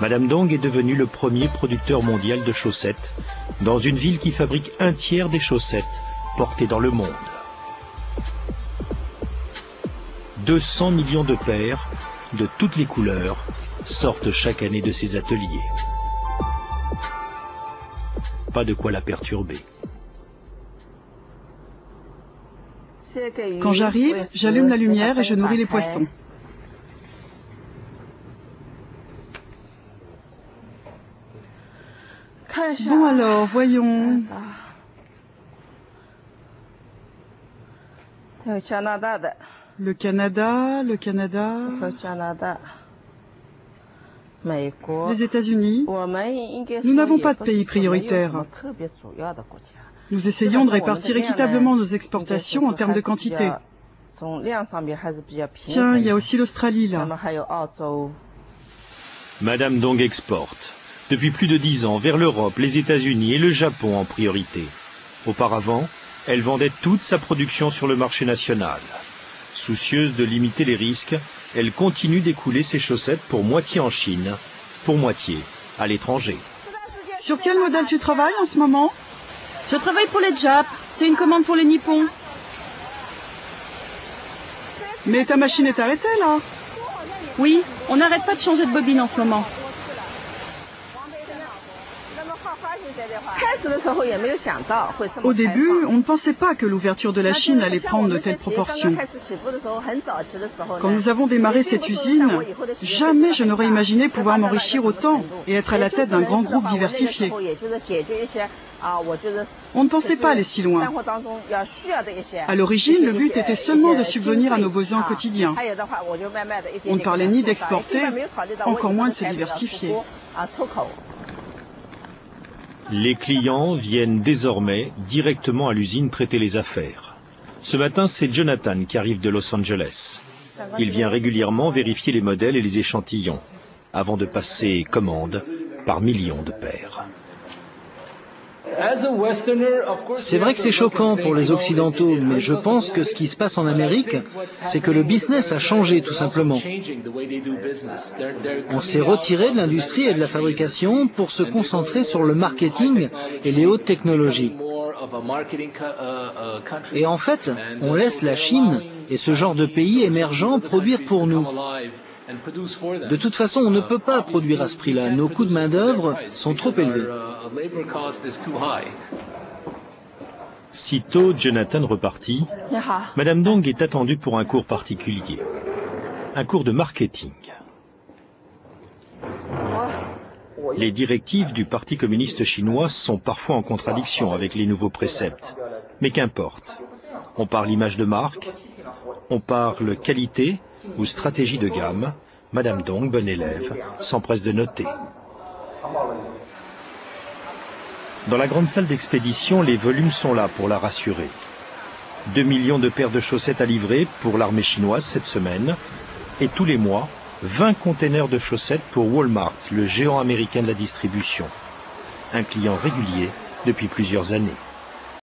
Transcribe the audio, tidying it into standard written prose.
Madame Dong est devenue le premier producteur mondial de chaussettes dans une ville qui fabrique un tiers des chaussettes portées dans le monde. 200 millions de paires de toutes les couleurs sortent chaque année de ses ateliers. Pas de quoi la perturber. Quand j'arrive, j'allume la lumière et je nourris les poissons. Bon alors, voyons. Le Canada, les États-Unis. Nous n'avons pas de pays prioritaire. Nous essayons de répartir équitablement nos exportations en termes de quantité. Tiens, il y a aussi l'Australie là. Madame Dong exporte, depuis plus de 10 ans, vers l'Europe, les États-Unis et le Japon en priorité. Auparavant, elle vendait toute sa production sur le marché national. Soucieuse de limiter les risques, elle continue d'écouler ses chaussettes pour moitié en Chine, pour moitié à l'étranger. Sur quel modèle tu travailles en ce moment? Je travaille pour les Japs. C'est une commande pour les Nippons. Mais ta machine est arrêtée là? Oui, on n'arrête pas de changer de bobine en ce moment. Au début, on ne pensait pas que l'ouverture de la Chine allait prendre de telles proportions. Quand nous avons démarré cette usine, jamais je n'aurais imaginé pouvoir m'enrichir autant et être à la tête d'un grand groupe diversifié. On ne pensait pas aller si loin. À l'origine, le but était seulement de subvenir à nos besoins quotidiens. On ne parlait ni d'exporter, encore moins de se diversifier. Les clients viennent désormais directement à l'usine traiter les affaires. Ce matin, c'est Jonathan qui arrive de Los Angeles. Il vient régulièrement vérifier les modèles et les échantillons avant de passer commande par millions de paires. C'est vrai que c'est choquant pour les Occidentaux, mais je pense que ce qui se passe en Amérique, c'est que le business a changé tout simplement. On s'est retiré de l'industrie et de la fabrication pour se concentrer sur le marketing et les hautes technologies. Et en fait, on laisse la Chine et ce genre de pays émergents produire pour nous. De toute façon, on ne peut pas produire à ce prix-là. Nos coûts de main-d'œuvre sont trop élevés. Sitôt Jonathan repartit, Madame Dong est attendue pour un cours particulier. Un cours de marketing. Les directives du Parti communiste chinois sont parfois en contradiction avec les nouveaux préceptes. Mais qu'importe. On parle image de marque, on parle qualité ou stratégie de gamme. Madame Dong, bonne élève, s'empresse de noter. Dans la grande salle d'expédition, les volumes sont là pour la rassurer. 2 millions de paires de chaussettes à livrer pour l'armée chinoise cette semaine. Et tous les mois, 20 containers de chaussettes pour Walmart, le géant américain de la distribution. Un client régulier depuis plusieurs années.